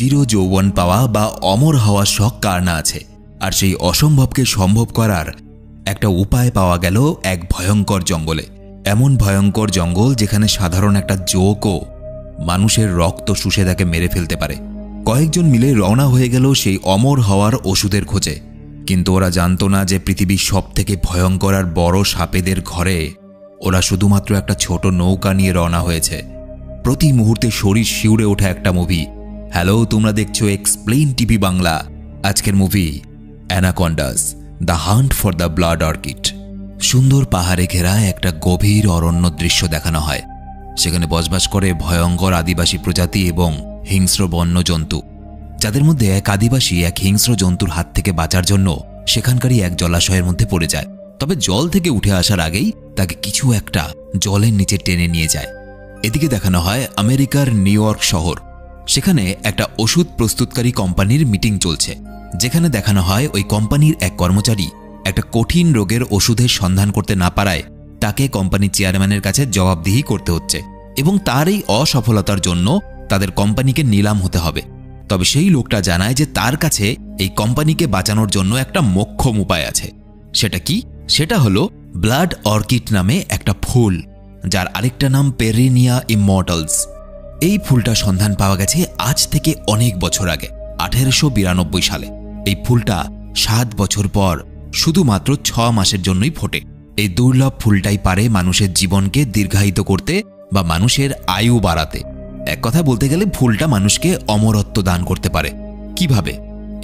চির যৌবন পাওয়া বা অমর হওয়ার শখ কার না আছে। আর সেই অসম্ভবকে সম্ভব করার একটা উপায় পাওয়া গেল এক ভয়ঙ্কর জঙ্গলে। এমন ভয়ঙ্কর জঙ্গল যেখানে সাধারণ একটা জোকও মানুষের রক্ত শুষে তাকে মেরে ফেলতে পারে। কয়েকজন মিলে রওনা হয়ে গেল সেই অমর হওয়ার ওষুধের খোঁজে। কিন্তু ওরা জানতো না যে পৃথিবীর সবথেকে ভয়ঙ্কর আর বড় সাপেদের ঘরে ওরা শুধুমাত্র একটা ছোট নৌকা নিয়ে রওনা হয়েছে। প্রতি মুহূর্তে শরীর শিউরে ওঠা একটা মুভি। হ্যালো, তোমরা দেখছো এক্সপ্লেইন টিভি বাংলা। আজকের movie Anacondas, the hunt for the blood orchid. সুন্দর পাহাড়ে ঘেরা একটা গভীর অরণ্য দৃশ্য দেখানো হয়। সেখানে বসবাস করে ভয়ঙ্কর আদিবাসী প্রজাতি এবং হিংস্র বন্য জন্তু, যাদের মধ্যে এক আদিবাসী এক হিংস্র জন্তুর হাত থেকে বাঁচার জন্য সেখানকারই এক জলাশয়ের মধ্যে পড়ে যায়। তবে জল থেকে উঠে আসার আগেই তাকে কিছু একটা জলের নিচে টেনে নিয়ে যায়। এদিকে দেখানো হয় আমেরিকার নিউ ইয়র্ক শহর। সেখানে একটা ওষুধ প্রস্তুতকারী কোম্পানির মিটিং চলছে, যেখানে দেখানো হয় ওই কোম্পানির এক কর্মচারী একটা কঠিন রোগের ওষুধের সন্ধান করতে না পারায় তাকে কোম্পানির চেয়ারম্যানের কাছে জবাবদিহি করতে হচ্ছে এবং তার এই অসফলতার জন্য তাদের কোম্পানিকে নিলাম হতে হবে। তবে সেই লোকটা জানায় যে তার কাছে এই কোম্পানিকে বাঁচানোর জন্য একটা মোক্ষম উপায় আছে। সেটা কি? সেটা হলো ব্লাড অর্কিড নামে একটা ফুল, যার আরেকটা নাম পেরিনিয়া ইমমর্টালস। এই ফুলটা সন্ধান পাওয়া গেছে আজ থেকে অনেক বছর আগে, 1892 সালে। এই ফুলটা 7 বছর পর শুধুমাত্র 6 মাসের জন্যই ফোটে। এই দুর্লভ ফুলটাই পারে মানুষের জীবনকে দীর্ঘায়িত করতে বা মানুষের আয়ু বাড়াতে। এক কথা বলতে গেলে ফুলটা মানুষকে অমরত্ব দান করতে পারে। কিভাবে?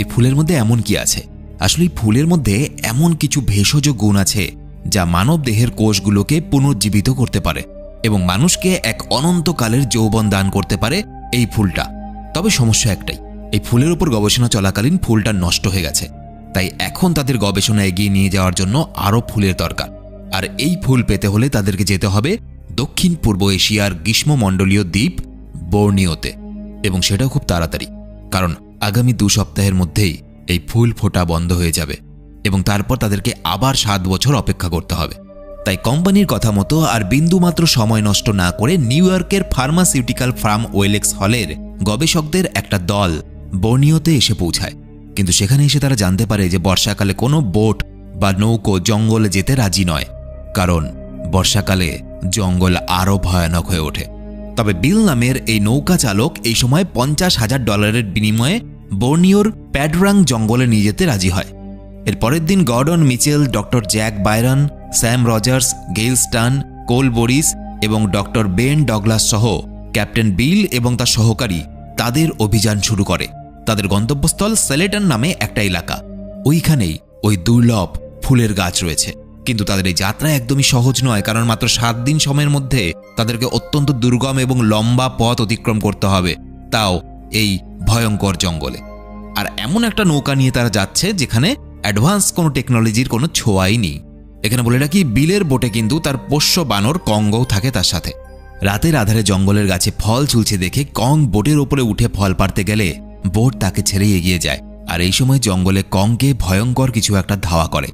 এই ফুলের মধ্যে এমন কি আছে? আসলে এই ফুলের মধ্যে এমন কিছু ভেষজ গুণ আছে যা মানব দেহের কোষগুলোকে পুনর্জীবিত করতে পারে এবং মানুষকে এক অনন্তকালের যৌবন দান করতে পারে এই ফুলটা। তবে সমস্যা একটাই, এই ফুলের উপর গবেষণা চলাকালীন ফুলটা নষ্ট হয়ে গেছে। তাই এখন তাদের গবেষণা এগিয়ে নিয়ে যাওয়ার জন্য আরও ফুলের দরকার। আর এই ফুল পেতে হলে তাদেরকে যেতে হবে দক্ষিণ পূর্ব এশিয়ার গ্রীষ্মমণ্ডলীয় দ্বীপ বোর্নিওতে, এবং সেটাও খুব তাড়াতাড়ি, কারণ আগামী 2 সপ্তাহের মধ্যেই এই ফুল ফোটা বন্ধ হয়ে যাবে এবং তারপর তাদেরকে আবার 7 বছর অপেক্ষা করতে হবে। তাই কোম্পানির কথা মতো আর বিন্দুমাত্র সময় নষ্ট না করে নিউ ইয়র্কের ফার্মাসিউটিক্যাল ফার্ম ওয়েলেক্স হলের গবেষকদের একটা দল বোর্নিওতে এসে পৌঁছায়। কিন্তু সেখানে এসে তারা জানতে পারে যে বর্ষাকালে কোনো বোট বা নৌকো জঙ্গলে যেতে রাজি নয়, কারণ বর্ষাকালে জঙ্গল আরও ভয়ানক হয়ে ওঠে। তবে বিল নামের এই নৌকা চালক এই সময় $50,000 বিনিময়ে বোর্নিওর প্যাডরাং জঙ্গলে নিয়ে যেতে রাজি হয়। এর পরের দিন Gordon Mitchell, doctor Jack Byron, Sam Rogers, Gail Stern, Cole Burris এবং ডক্টর বেন ডগলাস সহ ক্যাপ্টেন বিল এবং তার সহকারী তাদের অভিযান শুরু করে। তাদের গন্তব্যস্থল সেলেটন নামে একটা এলাকা। ওইখানেই ওই দুর্লভ ফুলের গাছ রয়েছে। কিন্তু তাদের এই যাত্রা একদমই সহজ নয়, কারণ মাত্র 7 দিন সময়ের মধ্যে তাদেরকে অত্যন্ত দুর্গম এবং লম্বা পথ অতিক্রম করতে হবে, তাও এই ভয়ঙ্কর জঙ্গলে। আর এমন একটা নৌকা নিয়ে তারা যাচ্ছে যেখানে অ্যাডভান্স কোনো টেকনোলজির কোনো ছোঁয়াই নেই। এখানে বলে রাখি, বিলের বোটে কিন্তু তার পোষ্য বানর কঙ্গও থাকে তার সাথে। রাতের আধারে জঙ্গলের গাছে ফল ঝুলছে দেখে কং বোটের ওপরে উঠে ফল পাড়তে গেলে বোট তাকে ছেড়ে এগিয়ে যায়। আর এই সময় জঙ্গলে কংকে ভয়ঙ্কর কিছু একটা ধাওয়া করে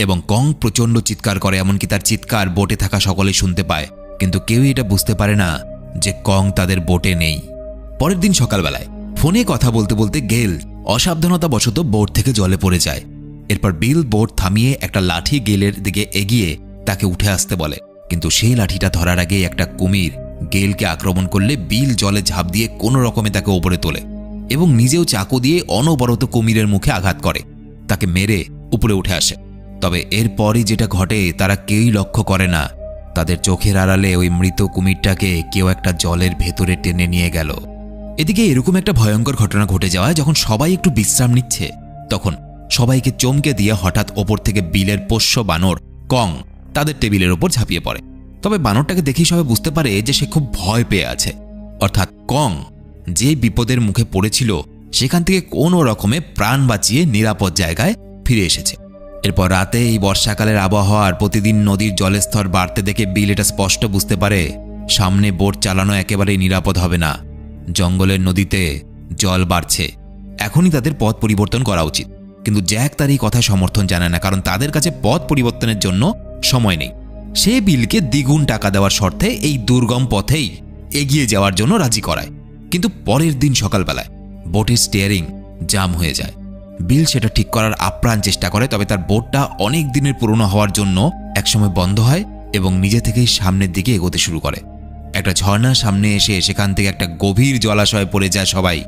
এবং কং প্রচণ্ড চিৎকার করে, এমনকি তার চিৎকার বোটে থাকা সকলেই শুনতে পায়। কিন্তু কেউই এটা বুঝতে পারে না যে কং তাদের বোটে নেই। পরের দিন সকালবেলায় ফোনে কথা বলতে বলতে গেল অসাবধানতাবশত বোট থেকে জলে পড়ে যায়। এরপর বিল বোট থামিয়ে একটা লাঠি গেলের দিকে এগিয়ে তাকে উঠে আসতে বলে, কিন্তু সেই লাঠিটা ধরার আগে একটা কুমির গেলকে আক্রমণ করলে বিল জলে ঝাঁপ দিয়ে কোনো রকমে তাকে ওপরে তোলে এবং নিজেও চাকু দিয়ে অনবরত কুমিরের মুখে আঘাত করে, তাকে মেরে উপরে উঠে আসে। তবে এরপরই যেটা ঘটে তারা কেউই লক্ষ্য করে না। তাদের চোখের আড়ালে ওই মৃত কুমিরটাকে কেউ একটা জলের ভেতরে টেনে নিয়ে গেল। এদিকে এরকম একটা ভয়ঙ্কর ঘটনা ঘটে যাওয়ায় যখন সবাই একটু বিশ্রাম নিচ্ছে, তখন সবাইকে চমকে দিয়ে হঠাৎ ওপর থেকে বিলের পোষ্য বানর কং তাদের টেবিলের ওপর ঝাঁপিয়ে পড়ে। তবে বানরটাকে দেখেই সবাই বুঝতে পারে যে সে খুব ভয় পেয়ে আছে, অর্থাৎ কং যে বিপদের মুখে পড়েছিল সেখান থেকে কোনো রকমে প্রাণ বাঁচিয়ে নিরাপদ জায়গায় ফিরে এসেছে। এরপর রাতে এই বর্ষাকালের আবহাওয়ার প্রতিদিন নদীর জলস্তর বাড়তে দেখে বিল এটা স্পষ্ট বুঝতে পারে সামনে বোট চালানো একেবারেই নিরাপদ হবে না। জঙ্গলের নদীতে জল বাড়ছে, এখনই তাদের পথ পরিবর্তন করা উচিত। কিন্তু জ্যাক তার এই কথা সমর্থন জানায় না, কারণ তাদের কাছে পথ পরিবর্তনের জন্য সময় নেই। সে বিলকে দ্বিগুণ টাকা দেওয়ার শর্তে এই দুর্গম পথেই এগিয়ে যাওয়ার জন্য রাজি করায়। কিন্তু পরের দিন সকালবেলায় বোটের স্টিয়ারিং জাম হয়ে যায়। বিল সেটা ঠিক করার আপ্রাণ চেষ্টা করে, তবে তার বোটটা অনেক দিনের পুরনো হওয়ার জন্য একসময় বন্ধ হয় এবং নিজে থেকেই সামনের দিকে এগোতে শুরু করে। একটা ঝর্ণার সামনে এসে সেখান থেকে একটা গভীর জলাশয়ে পড়ে যায় সবাই।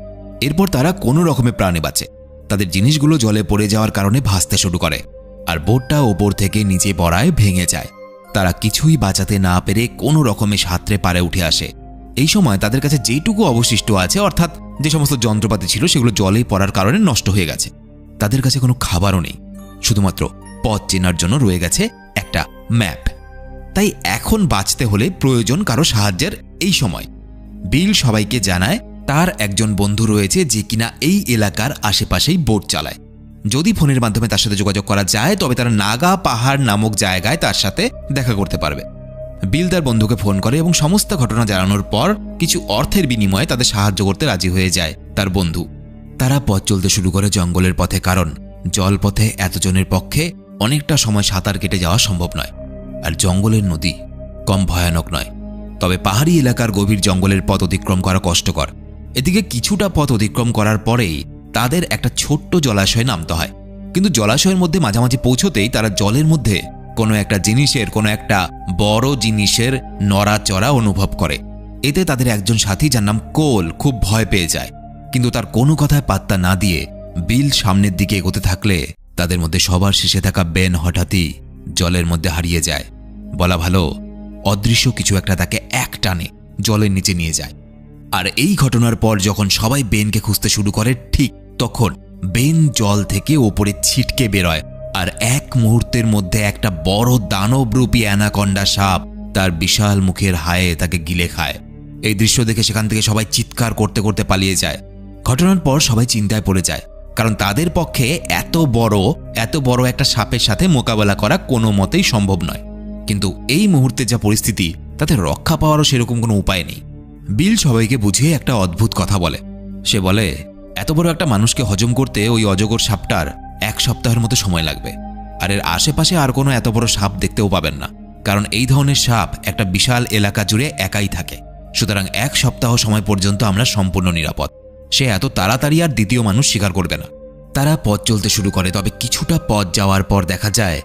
এরপর তারা কোনো রকমে প্রাণে বাঁচে। তাদের জিনিসগুলো জলে পড়ে যাওয়ার কারণে ভাসতে শুরু করে, আর বোটটা ওপর থেকে নিচে পড়ায় ভেঙে যায়। তারা কিছুই বাঁচাতে না পেরে কোনো রকমে সাঁতরে পারে উঠে আসে। এই সময় তাদের কাছে যেটুকু অবশিষ্ট আছে, অর্থাৎ যে সমস্ত যন্ত্রপাতি ছিল, সেগুলো জলে পড়ার কারণে নষ্ট হয়ে গেছে। তাদের কাছে কোনো খাবারও নেই, শুধুমাত্র পথ চেনার জন্য রয়ে গেছে একটা ম্যাপ। তাই এখন বাঁচতে হলে প্রয়োজন কারো সাহায্যের। এই সময় বিল সবাইকে জানায় তার একজন বন্ধু রয়েছে যে কিনা এই এলাকার আশেপাশেই বোট চালায়। যদি ফোনের মাধ্যমে তার সাথে যোগাযোগ করা যায় তবে তারা নাগা পাহাড় নামক জায়গায় তার সাথে দেখা করতে পারবে। বিল তার বন্ধুকে ফোন করে এবং সমস্ত ঘটনা জানানোর পর কিছু অর্থের বিনিময়ে তাদের সাহায্য করতে রাজি হয়ে যায় তার বন্ধু। তারা পথ চলতে শুরু করে জঙ্গলের পথে, কারণ জলপথে এতজনের পক্ষে অনেকটা সময় সাঁতার কেটে যাওয়া সম্ভব নয়। আর জঙ্গলের নদী কম ভয়ানক নয়, তবে পাহাড়ি এলাকার গভীর জঙ্গলের পথ অতিক্রম করা কষ্টকর। এদিকে কিছুটা পথ অতিক্রম করার পরেই তাদের একটা ছোট্ট জলাশয়ে নামতে হয়, কিন্তু জলাশয়ের মধ্যে মাঝামাঝি পৌঁছতেই তারা জলের মধ্যে কোনো একটা বড় জিনিসের নড়াচড়া অনুভব করে। এতে তাদের একজন সাথী, যার নাম কোল, খুব ভয় পেয়ে যায়। কিন্তু তার কোনো কথায় পাত্তা না দিয়ে বিল সামনের দিকে এগোতে থাকলে তাদের মধ্যে সবার শেষে থাকা বেন হঠাৎই জলের মধ্যে হারিয়ে যায়। বলা ভালো, অদৃশ্য কিছু একটা তাকে এক টানে জলের নিচে নিয়ে যায়। আর এই ঘটনার পর যখন সবাই বেনকে খুঁজতে শুরু করে, ঠিক তখন বেন জল থেকে ওপরে ছিটকে বেরোয়, আর এক মুহূর্তের মধ্যে একটা বড় দানবরূপী অ্যানাকন্ডা সাপ তার বিশাল মুখের হায়ে তাকে গিলে খায়। এই দৃশ্য দেখে সেখান থেকে সবাই চিৎকার করতে করতে পালিয়ে যায়। ঘটনার পর সবাই চিন্তায় পড়ে যায়, কারণ তাদের পক্ষে এত বড় একটা সাপের সাথে মোকাবেলা করা কোনো মতেই সম্ভব নয়। কিন্তু এই মুহূর্তে যা পরিস্থিতি, তাতে রক্ষা পাওয়ারও সেরকম কোনো উপায় নেই। বিল সবাইকে বুঝিয়ে একটা অদ্ভুত কথা বলে। সে বলে, এত বড় একটা মানুষকে হজম করতে ওই অজগর সাপটার 1 সপ্তাহের মতো সময় লাগবে, আর এর আশেপাশে আর কোনো এত বড় সাপ দেখতেও পাবেন না, কারণ এই ধরনের সাপ একটা বিশাল এলাকা জুড়ে একাই থাকে। সুতরাং 1 সপ্তাহ সময় পর্যন্ত আমরা সম্পূর্ণ নিরাপদ। সে এত তাড়াতাড়ি আর দ্বিতীয় মানুষ শিকার করবে না। তারা পথ চলতে শুরু করে, তবে কিছুটা পথ যাওয়ার পর দেখা যায়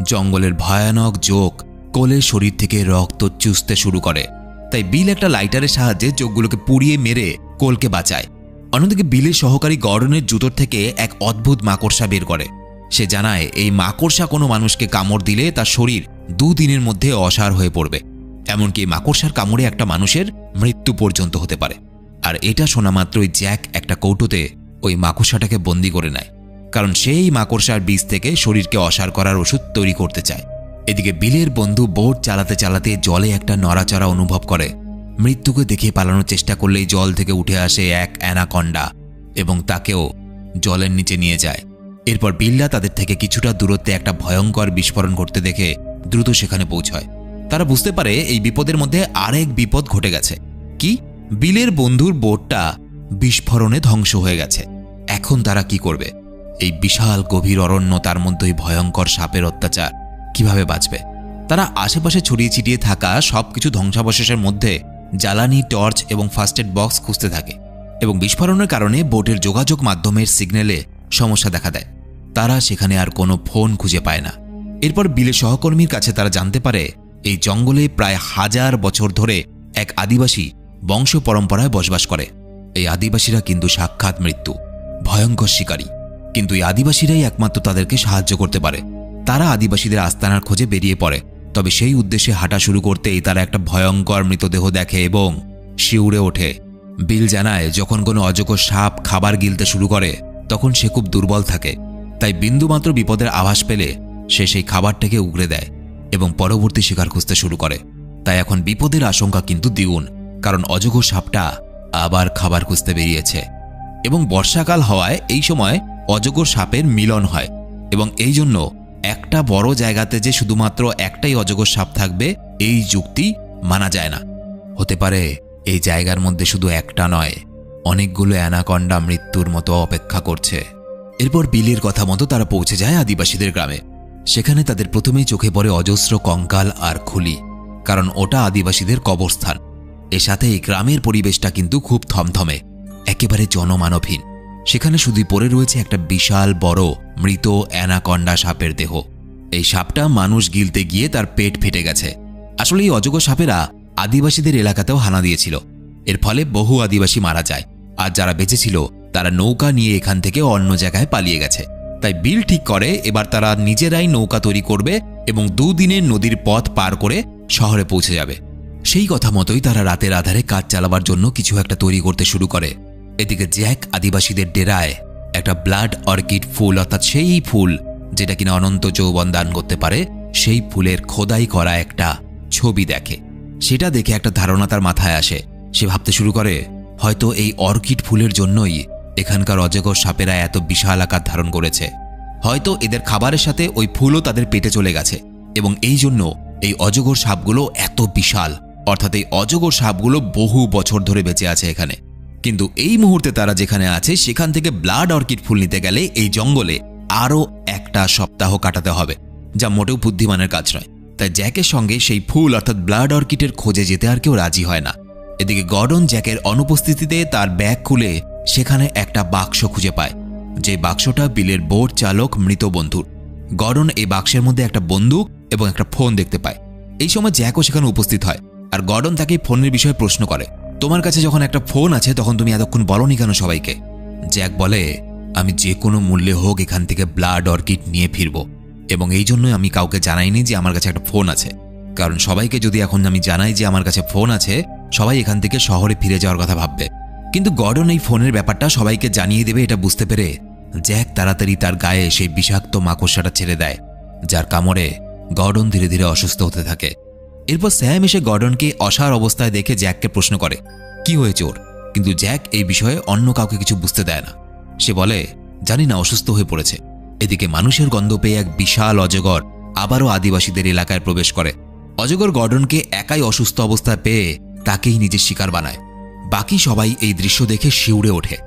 জঙ্গলের ভয়ানক জোক কোলের শরীর থেকে রক্ত চুষতে শুরু করে। তাই বিল একটা লাইটারের সাহায্যে চোখগুলোকে পুড়িয়ে মেরে কোলকে বাঁচায়। অন্যদিকে বিলের সহকারী গর্ডনের জুতোর থেকে এক অদ্ভুত মাকড়সা বের করে। সে জানায় এই মাকড়সা কোনো মানুষকে কামড় দিলে তার শরীর 2 দিনের মধ্যে অসাড় হয়ে পড়বে। এমনকি মাকড়সার কামড়ে একটা মানুষের মৃত্যু পর্যন্ত হতে পারে। আর এটা শোনা মাত্রই জ্যাক একটা কৌটোতে ওই মাকড়সাটাকে বন্দি করে নেয়, কারণ সেই মাকড়সার বীজ থেকে শরীরকে অসাড় করার ওষুধ তৈরি করতে চায়। এদিকে বিলের বন্ধু বোট চালাতে চালাতে জলে একটা নড়াচড়া অনুভব করে। মৃত্যুকে দেখে পালানোর চেষ্টা করলেই জল থেকে উঠে আসে এক অ্যানাকন্ডা এবং তাকেও জলের নিচে নিয়ে যায়। এরপর বিল্লা তাদের থেকে কিছুটা দূরত্বে একটা ভয়ঙ্কর বিস্ফোরণ ঘটতে দেখে দ্রুত সেখানে পৌঁছয়। তারা বুঝতে পারে এই বিপদের মধ্যে আরেক বিপদ ঘটে গেছে। কি? বিলের বন্ধুর বোটটা বিস্ফোরণে ধ্বংস হয়ে গেছে। এখন তারা কি করবে? এই বিশাল গভীর অরণ্য, তার মধ্যেই ভয়ঙ্কর সাপের অত্যাচার, কিভাবে বাঁচবে? তারা আশেপাশে ছড়িয়ে ছিটিয়ে থাকা সবকিছু ধ্বংসাবশেষের মধ্যে জ্বালানি, টর্চ এবং ফার্স্ট এড বক্স খুঁজতে থাকে, এবং বিস্ফোরণের কারণে বোটের যোগাযোগ মাধ্যমের সিগন্যালে সমস্যা দেখা দেয়। তারা সেখানে আর কোনো ফোন খুঁজে পায় না। এরপর বিলের সহকর্মীর কাছে তারা জানতে পারে এই জঙ্গলে প্রায় 1000 বছর ধরে এক আদিবাসী বংশ পরম্পরায় বসবাস করে। এই আদিবাসীরা কিন্তু সাক্ষাৎ মৃত্যু, ভয়ঙ্কর শিকারী, কিন্তু এই আদিবাসীরাই একমাত্র তাদেরকে সাহায্য করতে পারে। তারা আদিবাসীদের আস্তানার খোঁজে বেরিয়ে পড়ে, তবে সেই উদ্দেশ্যে হাঁটা শুরু করতেই তারা একটা ভয়ঙ্কর মৃতদেহ দেখে এবং শিউরে ওঠে। বিল জানায়, যখন কোনো অজগর সাপ খাবার গিলতে শুরু করে তখন সে খুব দুর্বল থাকে, তাই বিন্দুমাত্র বিপদের আভাস পেলে সে সেই খাবারটাকে উগড়ে দেয় এবং পরবর্তী শিকার খুঁজতে শুরু করে। তাই এখন বিপদের আশঙ্কা কিন্তু দ্বিগুণ, কারণ অজগর সাপটা আবার খাবার খুঁজতে বেরিয়েছে এবং বর্ষাকাল হওয়ায় এই সময় অজগর সাপের মিলন হয়, এবং এই জন্য একটা বড় জায়গাতে যে শুধুমাত্র একটাই অজগর সাপ থাকবে এই যুক্তি মানা যায় না। হতে পারে এই জায়গার মধ্যে শুধু একটা নয়, অনেকগুলো অ্যানাকন্ডা মৃত্যুর মতো অপেক্ষা করছে। এরপর বিলের কথা মতো তারা পৌঁছে যায় আদিবাসীদের গ্রামে। সেখানে তাদের প্রথমেই চোখে পড়ে অজস্র কঙ্কাল আর খুলি, কারণ ওটা আদিবাসীদের কবরস্থান। এর সাথে এই গ্রামের পরিবেশটা কিন্তু খুব থমথমে। একেবারে জনমানবহীন। সেখানে শুধু পড়ে রয়েছে একটা বিশাল বড় মৃত অ্যানাকন্ডা সাপের দেহ। এই সাপটা মানুষ গিলতে গিয়ে তার পেট ফেটে গেছে। আসলে এই অজগর সাপেরা আদিবাসীদের এলাকাতেও হানা দিয়েছিল। এর ফলে বহু আদিবাসী মারা যায়, আর যারা বেঁচেছিল তারা নৌকা নিয়ে এখান থেকে অন্য জায়গায় পালিয়ে গেছে। তাই বিল ঠিক করে এবার তারা নিজেরাই নৌকা তৈরি করবে এবং 2 দিনের নদীর পথ পার করে শহরে পৌঁছে যাবে। সেই কথা মতোই তারা রাতের আধারে কাজ চালাবার জন্য কিছু একটা তৈরি করতে শুরু করে। এদিকে জ্যাক আদিবাসীদের ডেরায় একটা ব্লাড অর্কিড ফুল, অর্থাৎ সেই ফুল যেটা কিনা অনন্ত যৌবন দান করতে পারে, সেই ফুলের খোদাই করা একটা ছবি দেখে। সেটা দেখে একটা ধারণা তার মাথায় আসে। সে ভাবতে শুরু করে, হয়তো এই অর্কিড ফুলের জন্যই এখানকার অজগর সাপেরা এত বিশাল আকার ধারণ করেছে। হয়তো এদের খাবারের সাথে ওই ফুলও তাদের পেটে চলে গেছে এবং এই জন্য এই অজগর সাপগুলো এত বিশাল, অর্থাৎ এই অজগর সাপগুলো বহু বছর ধরে বেঁচে আছে এখানে। কিন্তু এই মুহূর্তে তারা যেখানে আছে সেখান থেকে ব্লাড অর্কিড ফুল নিতে গেলে এই জঙ্গলে আরও একটা সপ্তাহ কাটাতে হবে, যা মোটেও বুদ্ধিমানের কাজ নয়। তাই জ্যাকের সঙ্গে সেই ফুল অর্থাৎ ব্লাড অর্কিডের খোঁজে যেতে আর কেউ রাজি হয় না। এদিকে গর্ডন জ্যাকের অনুপস্থিতিতে তার ব্যাগ খুলে সেখানে একটা বাক্স খুঁজে পায়, যে বাক্সটা বিলের বোট চালক মৃত বন্ধুর। গর্ডন এই বাক্সের মধ্যে একটা বন্দুক এবং একটা ফোন দেখতে পায়। এই সময় জ্যাকও সেখানে উপস্থিত হয়, আর গর্ডন তাকে ফোনের বিষয়ে প্রশ্ন করে, তোমার কাছে যখন একটা ফোন আছে তখন তুমি এতক্ষণ বলনি কেন সবাইকে? জ্যাক বলে, আমি যে কোনো মূল্যে হোক এখান থেকে ব্লাড অর্কিড নিয়ে ফিরব, এবং এই জন্যই আমি কাউকে জানাইনি যে আমার কাছে একটা ফোন আছে। কারণ সবাইকে যদি এখন আমি জানাই যে আমার কাছে ফোন আছে, সবাই এখান থেকে শহরে ফিরে যাওয়ার কথা ভাববে। কিন্তু গর্ডন এই ফোনের ব্যাপারটা সবাইকে জানিয়ে দেবে এটা বুঝতে পেরে জ্যাক তাড়াতাড়ি তার গায়ে সেই বিষাক্ত মাকড়সাটা ছেড়ে দেয়, যার কামড়ে গর্ডন ধীরে ধীরে অসুস্থ হতে থাকে। এরপর স্যাম এসে গর্ডনকে অসাড় অবস্থায় দেখে জ্যাককে প্রশ্ন করে, কি হয়েছে ওর? কিন্তু জ্যাক এই বিষয়ে অন্য কাউকে কিছু বুঝতে দেয় না। সে বলে, জানি না, অসুস্থ হয়ে পড়েছে। এদিকে মানুষের গন্ধ পেয়ে এক বিশাল অজগর আবারও আদিবাসীদের এলাকায় প্রবেশ করে। অজগর গর্ডনকে একাই অসুস্থ অবস্থায় পেয়ে তাকেই নিজের শিকার বানায়। বাকি সবাই এই দৃশ্য দেখে শিউরে ওঠে,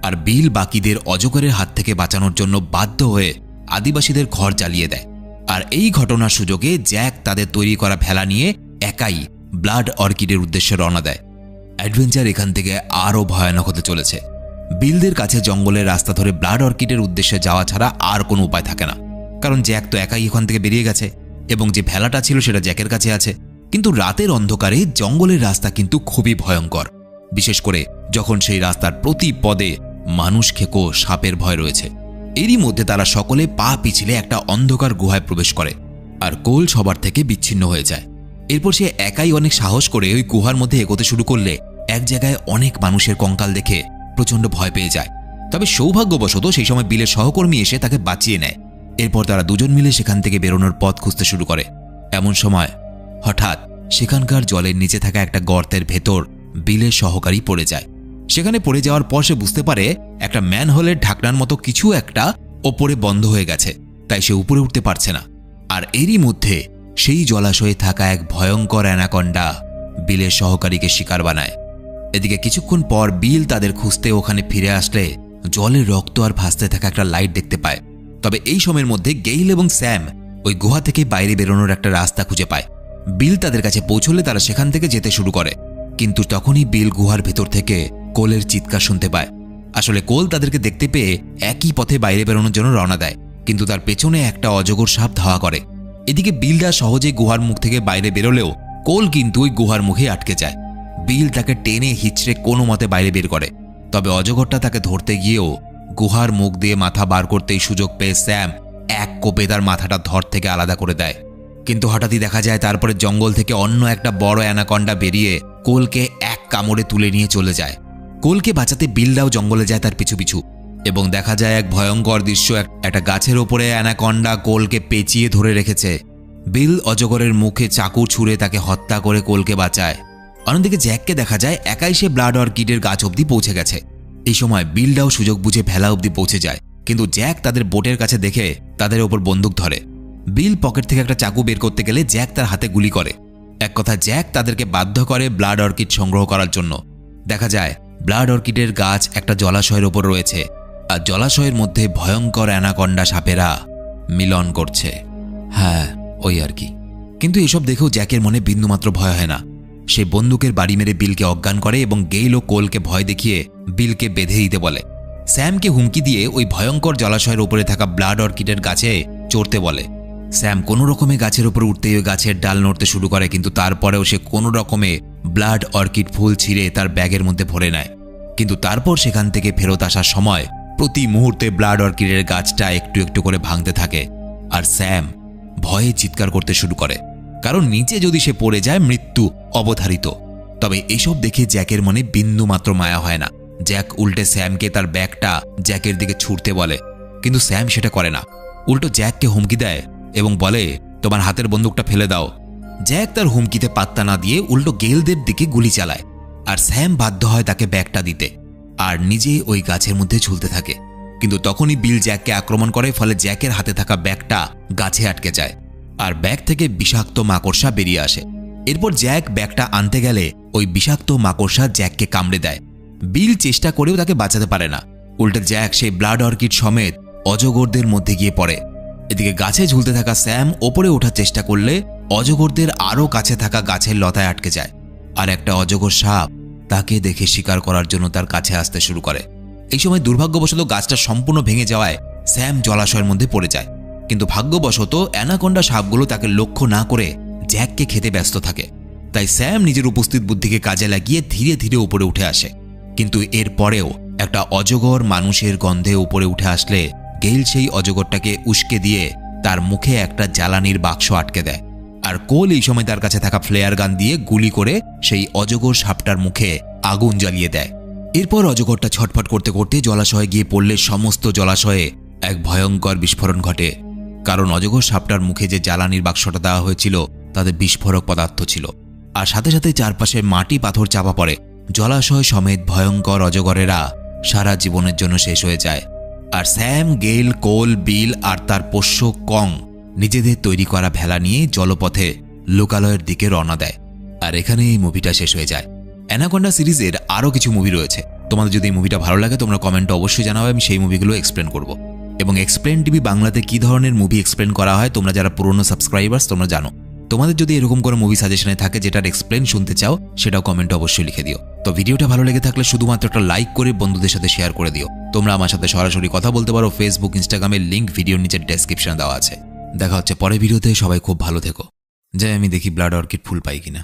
আর বিল বাকিদের অজগরের হাত থেকে বাঁচানোর জন্য বাধ্য হয়ে আদিবাসীদের ঘর জ্বালিয়ে দেয়। আর এই ঘটনার সুযোগে জ্যাক তাদের তৈরি করা ভেলা নিয়ে একাই ব্লাড অর্কিডের উদ্দেশ্যে রওনা দেয়। অ্যাডভেঞ্চার এখান থেকে আরও ভয়ানক হতে চলেছে। বিলদের কাছে জঙ্গলের রাস্তা ধরে ব্লাড অর্কিডের উদ্দেশ্যে যাওয়া ছাড়া আর কোনো উপায় থাকে না, কারণ জ্যাক তো একাই এখান থেকে বেরিয়ে গেছে এবং যে ভেলাটা ছিল সেটা জ্যাকের কাছে আছে। কিন্তু রাতের অন্ধকারে জঙ্গলের রাস্তা কিন্তু খুবই ভয়ঙ্কর, বিশেষ করে যখন সেই রাস্তার প্রতি পদে মানুষ খেকো সাপের ভয় রয়েছে। এরই মধ্যে তারা সকলে পা পিছলে একটা অন্ধকার গুহায় প্রবেশ করে, আর কোল সবার থেকে বিচ্ছিন্ন হয়ে যায়। এরপর সে একাই অনেক সাহস করে ওই গুহার মধ্যে এগোতে শুরু করলে এক জায়গায় অনেক মানুষের কঙ্কাল দেখে প্রচণ্ড ভয় পেয়ে যায়। তবে সৌভাগ্যবশত সেই সময় বিলের সহকর্মী এসে তাকে বাঁচিয়ে নেয়। এরপর তারা দুজন মিলে সেখান থেকে বেরোনোর পথ খুঁজতে শুরু করে। এমন সময় হঠাৎ সেখানকার জলের নিচে থাকা একটা গর্তের ভেতর বিলের সহকারী পড়ে যায়। সেখানে পড়ে যাওয়ার পর সে বুঝতে পারে একটা ম্যানহোলের ঢাকনার মতো কিছু একটা ওপরে বন্ধ হয়ে গেছে, তাই সে উপরে উঠতে পারছে না। আর এরই মধ্যে সেই জলাশয়ে থাকা এক ভয়ঙ্কর অ্যানাকন্ডা বিলের সহকারীকে শিকার বানায়। এদিকে কিছুক্ষণ পর বিল তাদের খুঁজতে ওখানে ফিরে আসলে জলের রক্ত আর ভাসতে থাকা একটা লাইট দেখতে পায়। তবে এই সময়ের মধ্যে গেইল এবং স্যাম ওই গুহা থেকে বাইরে বেরোনোর একটা রাস্তা খুঁজে পায়। বিল তাদের কাছে পৌঁছলে তারা সেখান থেকে যেতে শুরু করে, কিন্তু তখনই বিল গুহার ভেতর থেকে কোলের চিৎকার শুনতে পায়। আসলে কোল তাদেরকে দেখতে পেয়ে একই পথে বাইরে বেরোনোর জন্য রওনা দেয়, কিন্তু তার পেছনে একটা অজগর সাপ ধাওয়া করে। এদিকে বিলরা সহজে গুহার মুখ থেকে বাইরে বেরোলেও কোল কিন্তু ওই গুহার মুখে আটকে যায়। বিল তাকে টেনে হিচড়ে কোনো মতে বাইরে বের করে, তবে অজগরটা তাকে ধরতে গিয়েও গুহার মুখ দিয়ে মাথা বার করতেই সুযোগ পেয়ে স্যাম এক কোপে তার মাথাটা ধর থেকে আলাদা করে দেয়। কিন্তু হঠাৎই দেখা যায় তারপরে জঙ্গল থেকে অন্য একটা বড় অ্যানাকন্ডা বেরিয়ে কোলকে এক কামড়ে তুলে নিয়ে চলে যায়। কোলকে বাঁচাতে বিলরাও জঙ্গলে যায় তার পিছু পিছু, এবং দেখা যায় এক ভয়ঙ্কর দৃশ্য। একটা গাছের ওপরে অ্যানাকন্ডা কোলকে পেঁচিয়ে ধরে রেখেছে। বিল অজগরের মুখে চাকু ছুঁড়ে তাকে হত্যা করে কোলকে বাঁচায়। অন্যদিকে জ্যাককে দেখা যায় একাই সে ব্লাড অর্কিডের গাছ অবধি পৌঁছে গেছে। এই সময় বিলরাও সুযোগ বুঝে ভেলা অবধি পৌঁছে যায়, কিন্তু জ্যাক তাদের বোটের কাছে দেখে তাদের ওপর বন্দুক ধরে। বিল পকেট থেকে একটা চাকু বের করতে গেলে জ্যাক তার হাতে গুলি করে। এক কথা জ্যাক তাদেরকে বাধ্য করে ব্লাড অর্কিড সংগ্রহ করার জন্য। দেখা যায় ব্লাড অর্কিডের গাছ একটা জলাশয়ের ওপর রয়েছে, আর জলাশয়ের মধ্যে ভয়ঙ্কর অ্যানাকন্ডা সাপেরা মিলন করছে। হ্যাঁ, ওই আর কি। কিন্তু এসব দেখেও জ্যাকের মনে বিন্দুমাত্র ভয় হয় না। সে বন্দুকের বাড়ি মেরে বিলকে অজ্ঞান করে এবং গেইল ও কোলকে ভয় দেখিয়ে বিলকে বেঁধে দিতে বলে। স্যামকে হুমকি দিয়ে ওই ভয়ঙ্কর জলাশয়ের উপরে থাকা ব্লাড অর্কিডের গাছে চড়তে বলে। স্যাম কোনো রকমে গাছের উপর উঠতেই ওই গাছের ডাল নড়তে শুরু করে, কিন্তু তারপরেও সে কোনো রকমে ব্লাড অর্কিড ফুল ছিঁড়ে তার ব্যাগের মধ্যে ভরে নেয়। কিন্তু তারপর সেখান থেকে ফেরত আসার সময় প্রতি মুহূর্তে ব্লাড অর্কিডের গাছটা একটু একটু করে ভাঙতে থাকে, আর স্যাম ভয়ে চিৎকার করতে শুরু করে, কারণ নিচে যদি সে পড়ে যায় মৃত্যু অবধারিত। তবে এইসব দেখে জ্যাকের মনে বিন্দু মাত্র মায়া হয় না। জ্যাক উল্টে স্যামকে তার ব্যাগটা জ্যাকের দিকে ছুঁড়তে বলে, কিন্তু স্যাম সেটা করে না। উল্টো জ্যাককে হুমকি দেয় এবং বলে, তোমার হাতের বন্দুকটা ফেলে দাও। জ্যাক তার হুমকিতে পাত্তা না দিয়ে উল্টো গেইলদের দিকে গুলি চালায়, আর স্যাম বাধ্য হয় তাকে ব্যাগটা দিতে, আর নিজে ওই গাছের মধ্যে ঝুলতে থাকে। কিন্তু তখনই বিল জ্যাককে আক্রমণ করে, ফলে জ্যাকের হাতে থাকা ব্যাগটা গাছে আটকে যায়, আর ব্যাগ থেকে বিষাক্ত মাকড়সা বেরিয়ে আসে। এরপর জ্যাক ব্যাগটা আনতে গেলে ওই বিষাক্ত মাকড়সা জ্যাককে কামড়ে দেয়। বিল চেষ্টা করেও তাকে বাঁচাতে পারে না। উল্টে জ্যাক সেই ব্লাড অর্কিড সমেত অজগরদের মধ্যে গিয়ে পড়ে। এদিকে গাছে ঝুলতে থাকা স্যাম ওপরে ওঠার চেষ্টা করলে অজগরদের আরও কাছে থাকা গাছের লতায় আটকে যায়, আর একটা অজগর সাপ তাকে দেখে শিকার করার জন্য তার কাছে আসতে শুরু করে। এই সময় দুর্ভাগ্যবশত গাছটা সম্পূর্ণ ভেঙে যাওয়ায় স্যাম জলাশয়ের মধ্যে পড়ে যায়। কিন্তু ভাগ্যবশত অ্যানাকোন্ডা সাপগুলো তাকে লক্ষ্য না করে জ্যাককে খেতে ব্যস্ত থাকে। তাই স্যাম নিজের উপস্থিত বুদ্ধিকে কাজে লাগিয়ে ধীরে ধীরে উপরে উঠে আসে। কিন্তু এর পরেও একটা অজগর মানুষের গন্ধে উপরে উঠে আসলে গেইল সেই অজগরটাকে উস্কে দিয়ে তার মুখে একটা জ্বালানির বাক্স আটকে দেয়, আর কোল এই সময় তার কাছে থাকা ফ্লেয়ার গান দিয়ে গুলি করে সেই অজগর সাপটার মুখে আগুন জ্বালিয়ে দেয়। এরপর অজগরটা ছটফট করতে করতে জলাশয়ে গিয়ে পড়লে সমস্ত জলাশয়ে এক ভয়ঙ্কর বিস্ফোরণ ঘটে, কারণ অজগর সাপটার মুখে যে জ্বালানির বাক্সটা দেওয়া হয়েছিল তাতে বিস্ফোরক পদার্থ ছিল, আর সাথে সাথে চারপাশে মাটি পাথর চাপা পড়ে। জলাশয় সমেত ভয়ঙ্কর অজগরেরা সারা জীবনের জন্য শেষ হয়ে যায়, আর স্যাম, গেইল, কোল, বিল আর তার পোষ্য কং নিজেদের তৈরি করা ভেলা নিয়ে জলপথে লোকালয়ের দিকে রওনা দেয়। আর এখানে এই মুভিটা শেষ হয়ে যায়। অ্যানাকোন্ডা সিরিজের আরও কিছু মুভি রয়েছে। তোমাদের যদি এই মুভিটা ভালো লাগে তোমরা কমেন্টে অবশ্যই জানাবে, আমি সেই মুভিগুলো এক্সপ্লেন করব। এবং এক্সপ্লেন টিভি বাংলাতে কী ধরনের মুভি এক্সপ্লেন করা হয় তোমরা যারা পুরনো সাবস্ক্রাইবার্স তোমরা জানো। তোমাদের যদি এরকম কোনো মুভি সাজেশনে থাকে যেটার এক্সপ্লেন শুনতে চাও সেটাও কমেন্টে অবশ্যই লিখে দিও। তো ভিডিওটা ভালো লেগে থাকলে শুধুমাত্র একটা লাইক করে বন্ধুদের সাথে শেয়ার করে দিও। তোমরা আমার সাথে সরাসরি কথা বলতে পারো। ফেসবুক, ইনস্টাগ্রামের লিঙ্ক ভিডিওর নিচে ডেসক্রিপশনে দেওয়া আছে। দেখা হচ্ছে পরের ভিডিওতে। সবাই খুব ভালো থেকো। যাই আমি দেখি ব্লাড অর্কিড ফুল পাই কিনা।